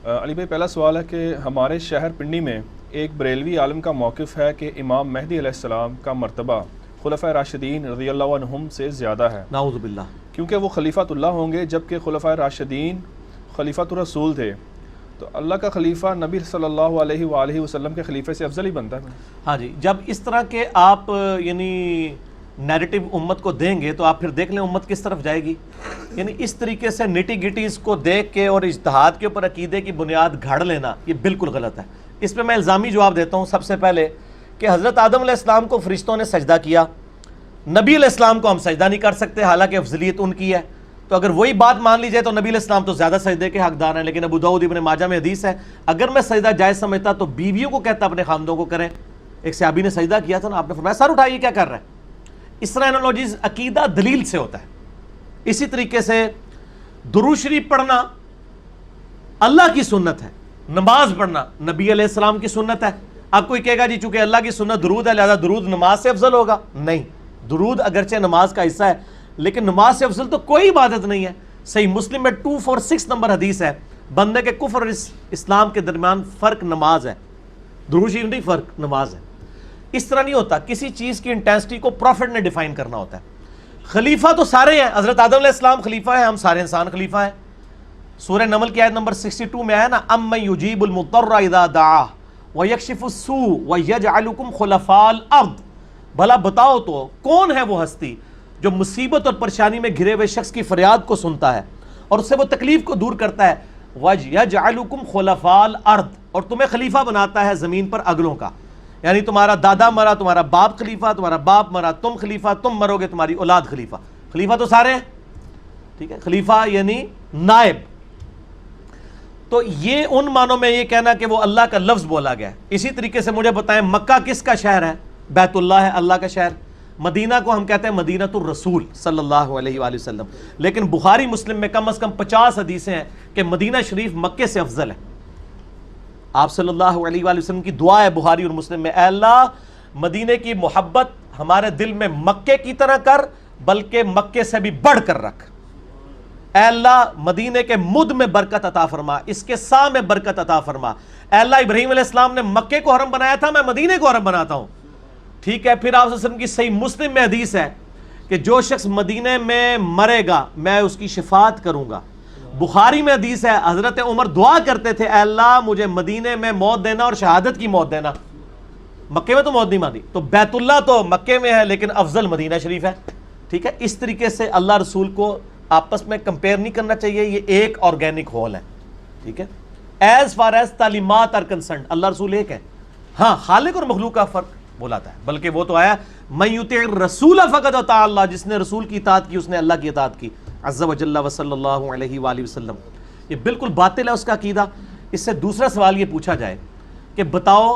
علی بھائی، پہلا سوال ہے کہ ہمارے شہر پنڈی میں ایک بریلوی عالم کا موقف ہے کہ امام مہدی علیہ السلام کا مرتبہ خلفائے راشدین رضی اللہ عنہم سے زیادہ ہے، نعوذ باللہ، کیونکہ وہ خلیفۃ اللہ ہوں گے جبکہ خلفائے راشدین خلیفۃ الرسول تھے، تو اللہ کا خلیفہ نبی صلی اللہ علیہ وآلہ وسلم کے خلیفے سے افضل ہی بنتا ہے۔ ہاں جی، جب اس طرح کے آپ یعنی نیریٹو امت کو دیں گے تو آپ پھر دیکھ لیں امت کس طرف جائے گی۔ یعنی اس طریقے سے نٹی گٹیز کو دیکھ کے اور اجتہاد کے اوپر عقیدے کی بنیاد گھڑ لینا یہ بالکل غلط ہے۔ اس پہ میں الزامی جواب دیتا ہوں سب سے پہلے کہ حضرت آدم علیہ السلام کو فرشتوں نے سجدہ کیا، نبی علیہ السلام کو ہم سجدہ نہیں کر سکتے حالانکہ افضلیت ان کی ہے، تو اگر وہی بات مان لی جائے تو نبی علیہ السلام تو زیادہ سجدے کے حقدار ہیں۔ لیکن ابو داؤد ابن ماجہ میں حدیث ہے اگر میں سجدہ جائز سمجھتا تو بیویوں کو کہتا اپنے خاندوں کو کریں۔ ایک صحابی نے سجدہ کیا تھا نا، آپ نے فرمایا سر اٹھائیے کیا کر رہے ہیں۔ اس طرح انالوجیز عقیدہ دلیل سے ہوتا ہے۔ اسی طریقے سے درود شریف پڑھنا اللہ کی سنت ہے، نماز پڑھنا نبی علیہ السلام کی سنت ہے۔ اب کوئی کہے گا جی چونکہ اللہ کی سنت درود ہے لہذا درود نماز سے افضل ہوگا، نہیں، درود اگرچہ نماز کا حصہ ہے لیکن نماز سے افضل تو کوئی عبادت نہیں ہے۔ صحیح مسلم میں 246 نمبر حدیث ہے، بندے کے کفر اور اسلام کے درمیان فرق نماز ہے، درود شریف نہیں، فرق نماز ہے۔ اس طرح نہیں ہوتا، کسی چیز کی انٹینسٹی کو پروفٹ نے ڈیفائن کرنا ہوتا ہے۔ خلیفہ تو سارے ہیں، حضرت آدم علیہ السلام خلیفہ ہیں، ہم سارے انسان خلیفہ ہیں۔ سورہ نمل کی آیت نمبر 62 میں آیا نا، امن یجیب المضطر اذا دعاہ ویکشف السوء ویجعلکم خلفاء الارض، بھلا بتاؤ تو کون ہے وہ ہستی جو مصیبت اور پریشانی میں گھرے ہوئے شخص کی فریاد کو سنتا ہے اور اس سے وہ تکلیف کو دور کرتا ہے، ویجعلکم خلفاء الارض، اور تمہیں خلیفہ بناتا ہے زمین پر اگلوں کا۔ یعنی تمہارا دادا مرا تمہارا باپ خلیفہ، تمہارا باپ مرا تم خلیفہ، تم مرو گے تمہاری اولاد خلیفہ۔ خلیفہ تو سارے ہیں، ٹھیک ہے، خلیفہ یعنی نائب۔ تو یہ ان معنوں میں یہ کہنا کہ وہ اللہ کا لفظ بولا گیا ہے۔ اسی طریقے سے مجھے بتائیں مکہ کس کا شہر ہے؟ بیت اللہ ہے، اللہ کا شہر۔ مدینہ کو ہم کہتے ہیں مدینۃ الرسول صلی اللہ علیہ وآلہ وسلم، لیکن بخاری مسلم میں کم از کم 50 حدیثیں ہیں کہ مدینہ شریف مکے سے افضل ہے۔ آپ صلی اللہ علیہ وآلہ وسلم کی دعا ہے بخاری اور مسلم میں، اے اللہ مدینے کی محبت ہمارے دل میں مکے کی طرح کر بلکہ مکے سے بھی بڑھ کر رکھ۔ اے اللہ مدینے کے مد میں برکت عطا فرما، اس کے سا میں برکت عطا فرما۔ اے اللہ ابراہیم علیہ السلام نے مکے کو حرم بنایا تھا، میں مدینے کو حرم بناتا ہوں، ٹھیک ہے۔ پھر آپ صلی اللہ علیہ وسلم کی صحیح مسلم میں حدیث ہے کہ جو شخص مدینے میں مرے گا میں اس کی شفاعت کروں گا۔ بخاری میں حدیث ہے حضرت عمر دعا کرتے تھے، اے اللہ مجھے مدینے میں موت دینا اور شہادت کی موت دینا، مکے میں تو موت نہیں مانی۔ تو بیت اللہ تو مکے میں ہے لیکن افضل مدینہ شریف ہے، ٹھیک ہے۔ اس طریقے سے اللہ رسول کو آپس میں کمپیئر نہیں کرنا چاہیے، یہ ایک آرگینک ہول ہے، ٹھیک ہے۔ ایز فار ایز تعلیمات آر کنسرنڈ اللہ رسول ایک ہے، ہاں خالق اور مخلوق کا فرق بولاتا ہے، بلکہ وہ تو آیا من یطع الرسول فقد اطاع اللہ، جس نے رسول کی اطاعت کی اس نے اللہ کی اطاعت کی عز وجل وصلی اللہ علیہ وآلہ وسلم۔ یہ بالکل باطل ہے اس کا عقیدہ۔ اس سے دوسرا سوال یہ پوچھا جائے کہ بتاؤ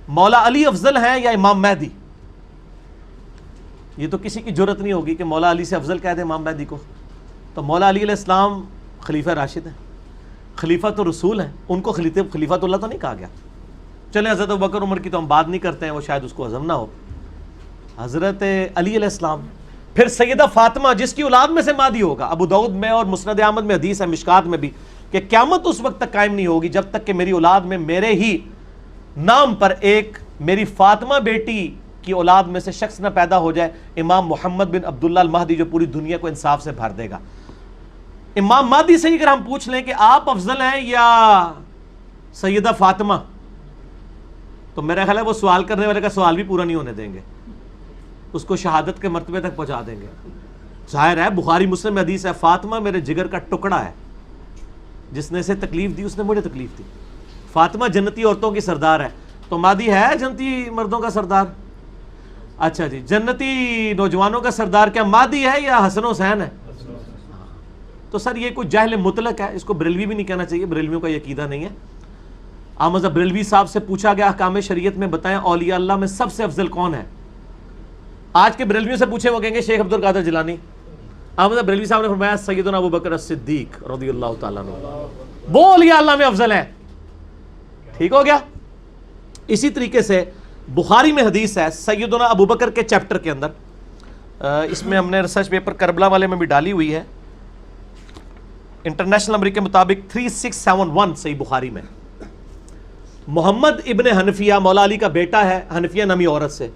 مولا علی افضل ہیں یا امام مہدی؟ یہ تو کسی کی جرت نہیں ہوگی کہ مولا علی سے افضل کہہ دے امام مہدی کو۔ تو مولا علی علیہ السلام خلیفہ راشد ہیں، خلیفہ تو رسول ہیں، ان کو خلیفہ اللہ تو نہیں کہا گیا۔ چلیں حضرت ابوبکر عمر کی تو ہم بات نہیں کرتے ہیں، وہ شاید اس کو ہضم نہ ہو۔ حضرت علی علیہ السلام، پھر سیدہ فاطمہ جس کی اولاد میں سے مہدی ہوگا۔ ابو داؤد میں اور مسند احمد میں حدیث ہے، مشکات میں بھی، کہ قیامت اس وقت تک قائم نہیں ہوگی جب تک کہ میری اولاد میں میرے ہی نام پر ایک میری فاطمہ بیٹی کی اولاد میں سے شخص نہ پیدا ہو جائے، امام محمد بن عبداللہ المہدی، جو پوری دنیا کو انصاف سے بھر دے گا۔ امام مہدی سے اگر ہم پوچھ لیں کہ آپ افضل ہیں یا سیدہ فاطمہ، تو میرا خیال ہے وہ سوال کرنے والے کا سوال بھی پورا نہیں ہونے دیں گے، اس کو شہادت کے مرتبے تک پہنچا دیں گے۔ ظاہر ہے بخاری مسلم میں حدیث ہے، فاطمہ میرے جگر کا ٹکڑا ہے، جس نے اسے تکلیف دی اس نے مجھے تکلیف دی۔ فاطمہ جنتی عورتوں کی سردار ہے، تو مہدی ہے جنتی مردوں کا سردار؟ اچھا جی، جنتی نوجوانوں کا سردار کیا مہدی ہے یا حسن حسین ہے؟ تو سر یہ کوئی جہل مطلق ہے، اس کو بریلوی بھی نہیں کہنا چاہیے، بریلویوں کا یہ عقیدہ نہیں ہے۔ احمد بریلوی صاحب سے پوچھا گیا احکام شریعت میں بتائیں اولیاء اللہ میں سب سے افضل کون ہے؟ آج کے بریلویوں سے پوچھے وہ کہیں گے شیخ عبد القادر جیلانی۔ احمد بریلوی صاحب نے فرمایا سیدنا ابوبکر الصدیق رضی اللہ تعالیٰ عنہ، وہ اولیاء اللہ میں افضل ہے، ٹھیک ہو گیا۔ اسی طریقے سے بخاری میں حدیث ہے سیدنا ابوبکر کے چیپٹر کے اندر، اس میں ہم نے ریسرچ پیپر کربلا والے میں بھی ڈالی ہوئی ہے، انٹرنیشنل نمبر کے مطابق 3671 صحیح بخاری میں، محمد ابن حنفیہ مولا علی کا بیٹا ہے، حنفیہ نامی عورت سے،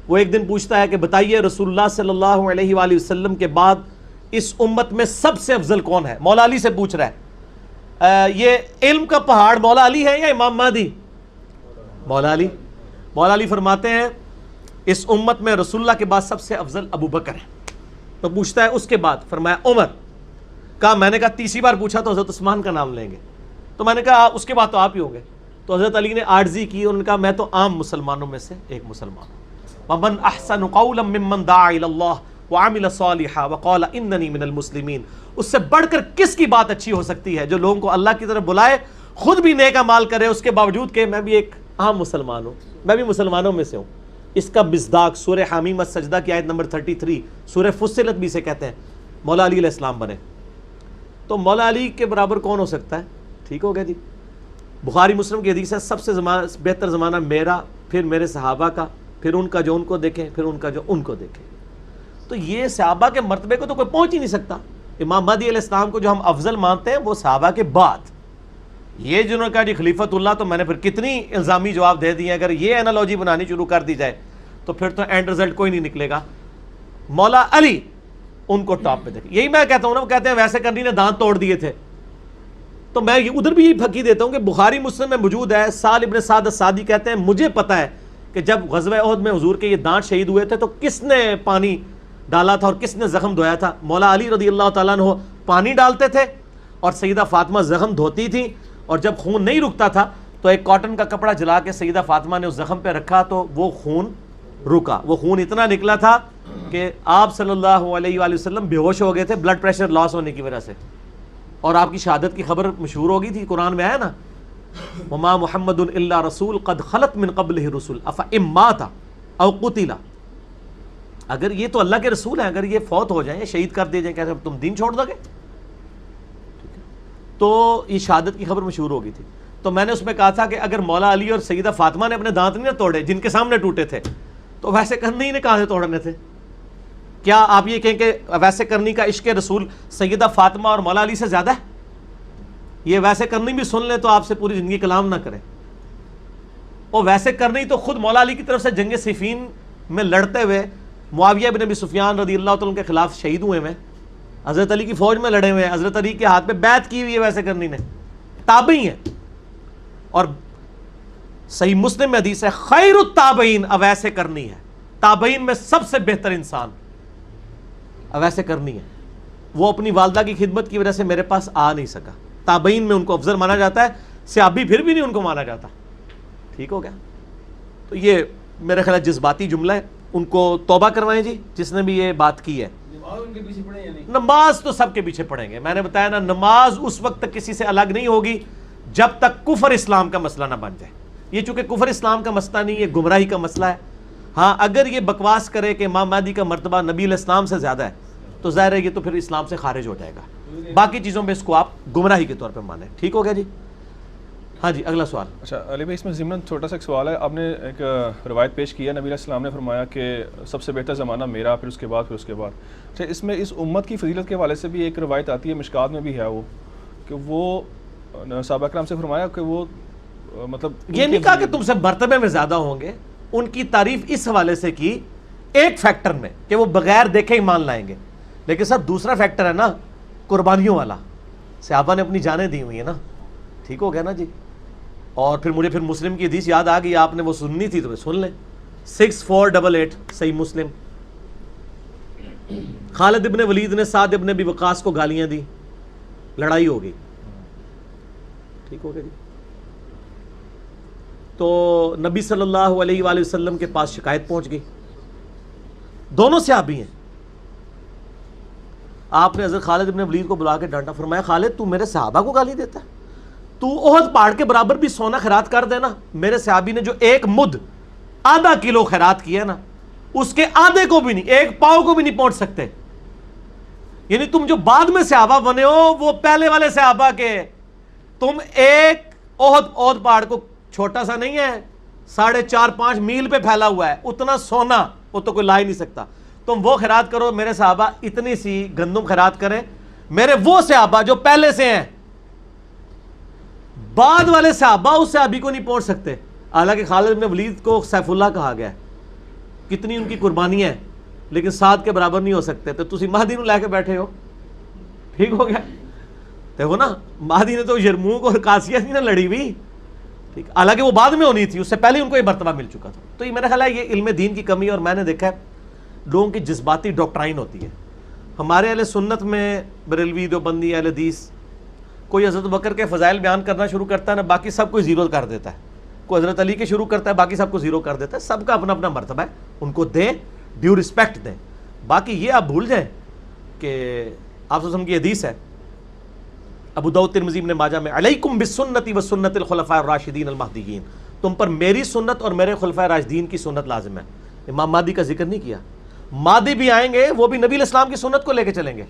وہ ایک دن پوچھتا ہے کہ بتائیے رسول اللہ صلی اللہ علیہ وآلہ وسلم کے بعد اس امت میں سب سے افضل کون ہے؟ مولا علی سے پوچھ رہا ہے، یہ علم کا پہاڑ مولا علی ہے یا امام مہدی؟ مولا علی۔ مولا علی فرماتے ہیں اس امت میں رسول اللہ کے بعد سب سے افضل ابو بکر ہے۔ تو پوچھتا ہے اس کے بعد، فرمایا عمر۔ کہا میں نے کہا تیسری بار پوچھا تو حضرت عثمان کا نام لیں گے، تو میں نے کہا اس کے بعد تو آپ ہی ہوں گے۔ تو حضرت علی نے عاجزی کی، انہوں نے کہا میں تو عام مسلمانوں میں سے ایک مسلمان ہوں۔ وَمَنْ أَحْسَنُ قَوْلًا مِّمَّنْ دَعَا إِلَى اللَّهِ وَعَمِلَ صَالِحًا وَقَالَ إِنَّنِي مِنَ الْمُسْلِمِينَ۔ اس سے بڑھ کر کس کی بات اچھی ہو سکتی ہے جو لوگوں کو اللہ کی طرف بلائے، خود بھی نیک اعمال کرے، اس کے باوجود کہ میں بھی ایک عام مسلمان ہوں، میں بھی مسلمانوں میں سے ہوں۔ اس کا مصداق سورہ حامیم السجدہ کی آیت نمبر 33، سورہ فصلت بھی سے کہتے ہیں مولا علی علیہ السلام بنے۔ تو مولا علی کے برابر کون ہو سکتا ہے؟ ٹھیک ہو گیا جی۔ بخاری مسلم کی حدیث ہے سب سے بہتر زمانہ میرا، پھر میرے صحابہ کا، پھر ان کا جو ان کو دیکھیں، پھر ان کا جو ان کو دیکھیں۔ تو یہ صحابہ کے مرتبے کو تو کوئی پہنچ ہی نہیں سکتا۔ امام مہدی علیہ السلام کو جو ہم افضل مانتے ہیں وہ صحابہ کے بعد۔ یہ جنہوں نے کہا جی خلیفۃ اللہ، تو میں نے پھر کتنی الزامی جواب دے دیے۔ اگر یہ انالوجی بنانی شروع کر دی جائے تو پھر تو اینڈ رزلٹ کوئی نہیں نکلے گا۔ مولا علی ان کو ٹاپ پہ دیکھیں۔ یہی میں کہتا ہوں نا، وہ کہتے ہیں ویسے کرنی نے دانت توڑ دیے تھے، تو میں ادھر بھی یہی پھکی دیتا ہوں کہ بخاری مسلم میں موجود ہے۔ سال ابن سعد السعدی کہتے ہیں مجھے پتہ ہے کہ جب غزوہ احد میں حضور کے یہ دانت شہید ہوئے تھے تو کس نے پانی ڈالا تھا اور کس نے زخم دھویا تھا؟ مولا علی رضی اللہ تعالیٰ عنہ پانی ڈالتے تھے اور سیدہ فاطمہ زخم دھوتی تھی، اور جب خون نہیں رکتا تھا تو ایک کاٹن کا کپڑا جلا کے سیدہ فاطمہ نے اس زخم پہ رکھا تو وہ خون رکا۔ وہ خون اتنا نکلا تھا کہ آپ صلی اللہ علیہ وآلہ وسلم بے ہوش ہو گئے تھے بلڈ پریشر لاس ہونے کی وجہ سے، اور آپ کی شہادت کی خبر مشہور ہو گئی تھی، قرآن میں آیا نا وما محمد الا رسول قد خلت من قبلہ الرسل افإن مات او قتل۔ اگر یہ تو اللہ کے رسول ہیں، اگر یہ فوت ہو جائیں یا شہید کر دیے جائیں، کیسے تم دین چھوڑ دو گے؟ تو یہ شہادت کی خبر مشہور ہو گئی تھی۔ تو میں نے اس میں کہا تھا کہ اگر مولا علی اور سیدہ فاطمہ نے اپنے دانت نہیں توڑے جن کے سامنے ٹوٹے تھے، تو ویسے کرنی نے کہاں سے توڑنے تھے؟ کیا آپ یہ کہیں کہ ویسے کرنی کا عشق رسول سیدہ فاطمہ اور مولا علی سے زیادہ ہے؟ یہ ویسے کرنی بھی سن لیں تو آپ سے پوری زندگی کلام نہ کریں۔ اور ویسے کرنی تو خود مولا علی کی طرف سے جنگ صفین میں لڑتے ہوئے معاویہ بن ابی سفیان رضی اللہ تعالیٰ کے خلاف شہید ہوئے ہیں، حضرت علی کی فوج میں لڑے ہوئے ہیں، حضرت علی کے ہاتھ پہ بیعت کی ہوئی ہے ویسے کرنی نے، تابعی ہیں۔ اور صحیح مسلم میں حدیث ہے خیر التابعین اویسے کرنی ہے، تابعین میں سب سے بہتر انسان اویسے کرنی ہے۔ وہ اپنی والدہ کی خدمت کی وجہ سے میرے پاس آ نہیں سکا، تابعین میں ان کو افضل مانا جاتا ہے، صحابی پھر بھی نہیں ان کو مانا جاتا۔ ٹھیک ہو گیا؟ تو یہ میرے خیال جذباتی جملہ ہے، ان کو توبہ کروائیں جی جس نے بھی یہ بات کی ہے۔ نماز تو سب کے پیچھے پڑھیں گے، میں نے بتایا نا، نماز اس وقت تک کسی سے الگ نہیں ہوگی جب تک کفر اسلام کا مسئلہ نہ بن جائے۔ یہ چونکہ کفر اسلام کا مسئلہ نہیں، یہ گمراہی کا مسئلہ ہے۔ ہاں اگر یہ بکواس کرے کہ امام مہدی کا مرتبہ نبی علیہ السلام سے زیادہ ہے تو ظاہر ہے یہ تو پھر اسلام سے خارج ہو جائے گا، باقی چیزوں میں اس کو آپ گمراہی کے طور پہ مانیں۔ ٹھیک ہو گیا جی؟ ہاں جی اگلا سوال۔ اچھا علی بھائی، اس میں ضمن چھوٹا سا ایک سوال ہے۔ آپ نے ایک روایت پیش کیا، نبی علیہ السلام نے فرمایا کہ سب سے بہتر زمانہ میرا، پھر اس کے بعد، پھر اس کے بعد۔ اچھا اس میں اس امت کی فضیلت کے حوالے سے بھی ایک روایت آتی ہے، مشکات میں بھی ہے وہ، کہ وہ صحابہ کرام سے فرمایا کہ وہ مطلب یہ نہیں کہا کہ تم سے مرتبے میں زیادہ ہوں گے، ان کی تعریف اس حوالے سے کی ایک فیکٹر میں کہ وہ بغیر دیکھے ایمان لائیں گے، لیکن سر دوسرا فیکٹر ہے نا قربانیوں والا، صحابہ نے اپنی جانیں دی ہوئی ہیں نا۔ ٹھیک ہو گیا نا جی؟ اور پھر مجھے پھر مسلم کی حدیث یاد آ گئی، آپ نے وہ سننی تھی تو سن لیں، 6488 صحیح مسلم۔ خالد ابن ولید نے سعد ابن ابی وقاص کو گالیاں دی، لڑائی ہو گئی۔ ٹھیک ہو گیا جی؟ تو نبی صلی اللہ علیہ وآلہ وسلم کے پاس شکایت پہنچ گئی، دونوں صحابی ہیں۔ آپ نے حضرت خالد ابن ولید کو بلا کے ڈانٹا، فرمایا خالد تو میرے صحابہ کو گالی دیتا ہے، تو احد پہاڑ کے برابر بھی سونا خیرات کر دینا، میرے صحابی نے جو ایک مد آدھا کلو خیرات کیا نا اس کے آدھے کو بھی نہیں، ایک پاؤں کو بھی نہیں پہنچ سکتے۔ یعنی تم جو بعد میں صحابہ بنے ہو وہ پہلے والے صحابہ کے، تم ایک احد پہاڑ کو چھوٹا سا نہیں ہے، 4.5-5 میل پہ پھیلا ہوا ہے، اتنا سونا وہ تو کوئی لا ہی نہیں سکتا۔ تم وہ خیرات کرو، میرے صحابہ اتنی سی گندم خیرات کریں میرے وہ صحابہ جو پہلے سے ہیں، بعد والے صحابہ اس صحابی کو نہیں پہنچ سکتے. حالانکہ خالد بن ولید کو سیف اللہ کہا گیا ہے، کتنی ان کی قربانیاں ہیں، لیکن سعد کے برابر نہیں ہو سکتے. تو تسی مہدی نو لے کے بیٹھے ہو، ٹھیک ہو گیا. دیکھو نا، مہدی نے تو یرموک اور قاسیہ نہیں نہ لڑی ہوئی، ٹھیک، حالانکہ وہ بعد میں ہونی تھی، اس سے پہلے ان کو یہ مرتبہ مل چکا تھا. تو یہ میرا خیال ہے یہ علم دین کی کمی ہے، اور میں نے دیکھا ہے لوگوں کی جذباتی ڈاکٹرائن ہوتی ہے. ہمارے اہل سنت میں بریلوی، دیوبندی، اہل حدیث، کوئی حضرت بکر کے فضائل بیان کرنا شروع کرتا ہے نا، باقی سب کو زیرو کر دیتا ہے. کوئی حضرت علی کے شروع کرتا ہے، باقی سب کو زیرو کر دیتا ہے. سب کا اپنا اپنا مرتبہ ہے، ان کو دیں، ڈیو رسپیکٹ دیں. باقی یہ آپ بھول جائیں کہ آپ وسلم کی حدیث ہے، ابو داؤد، ترمذی، ابن ماجہ میں، علیکم بسنتی و سنت الخلفاء الراشدین المہدیین، تم پر میری سنت اور میرے خلفاء راشدین کی سنت لازم ہے. امام مہدی کا ذکر نہیں کیا. مہدی بھی آئیں گے، وہ بھی نبی علیہ السلام کی سنت کو لے کے چلیں گے.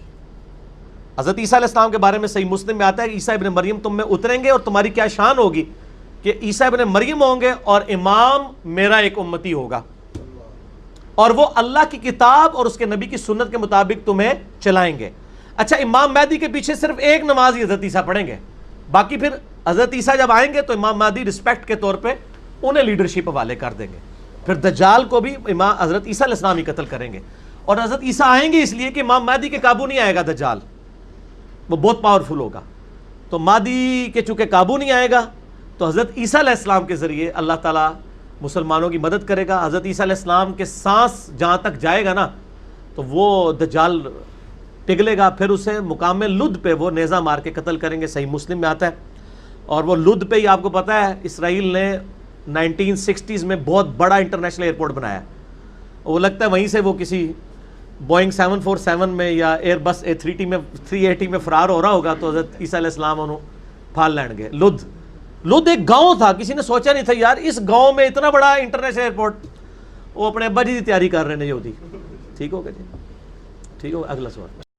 حضرت عیسیٰ علیہ السلام کے بارے میں صحیح مسلم میں آتا ہے کہ عیسیٰ ابن مریم تم میں اتریں گے اور تمہاری کیا شان ہوگی کہ عیسیٰ ابن مریم ہوں گے اور امام میرا ایک امتی ہوگا، اور وہ اللہ کی کتاب اور اس کے نبی کی سنت کے مطابق تمہیں چلائیں گے. اچھا، امام مہدی کے پیچھے صرف ایک نماز ہی حضرت عیسیٰ پڑھیں گے، باقی پھر حضرت عیسیٰ جب آئیں گے تو امام مہدی رسپیکٹ کے طور پہ انہیں لیڈرشپ حوالے کر دیں گے. پھر دجال کو بھی امام حضرت عیسیٰ علیہ السلام ہی قتل کریں گے. اور حضرت عیسیٰ آئیں گے اس لیے کہ امام مہدی کے قابو نہیں آئے گا دجال، وہ بہت پاورفل ہوگا. تو مہدی کے چونکہ قابو نہیں آئے گا تو حضرت عیسیٰ علیہ السلام کے ذریعے اللہ تعالیٰ مسلمانوں کی مدد کرے گا. حضرت عیسیٰ علیہ السلام کے سانس جہاں تک جائے گا نا تو وہ دجال پگھلے گا، پھر اسے مقام لد پہ وہ نیزہ مار کے قتل کریں گے. صحیح مسلم میں آتا ہے. اور وہ لد پہ ہی آپ کو پتہ ہے اسرائیل نے 1960s میں بہت بڑا انٹرنیشنل ایئرپورٹ بنایا. وہ لگتا ہے وہیں سے وہ کسی بوئنگ 747 میں یا ایئر بس A380 میں فرار ہو رہا ہوگا تو حضرت عیسیٰ علیہ السلام انہوں پھال لین گے. لد ایک گاؤں تھا، کسی نے سوچا نہیں تھا یار اس گاؤں میں اتنا بڑا انٹرنیشنل ایئرپورٹ. وہ اپنے ابا جی کی تیاری کر رہے ہیں یہودی. ٹھیک ہوگا جی، ٹھیک ہوگا. اگلا سوال.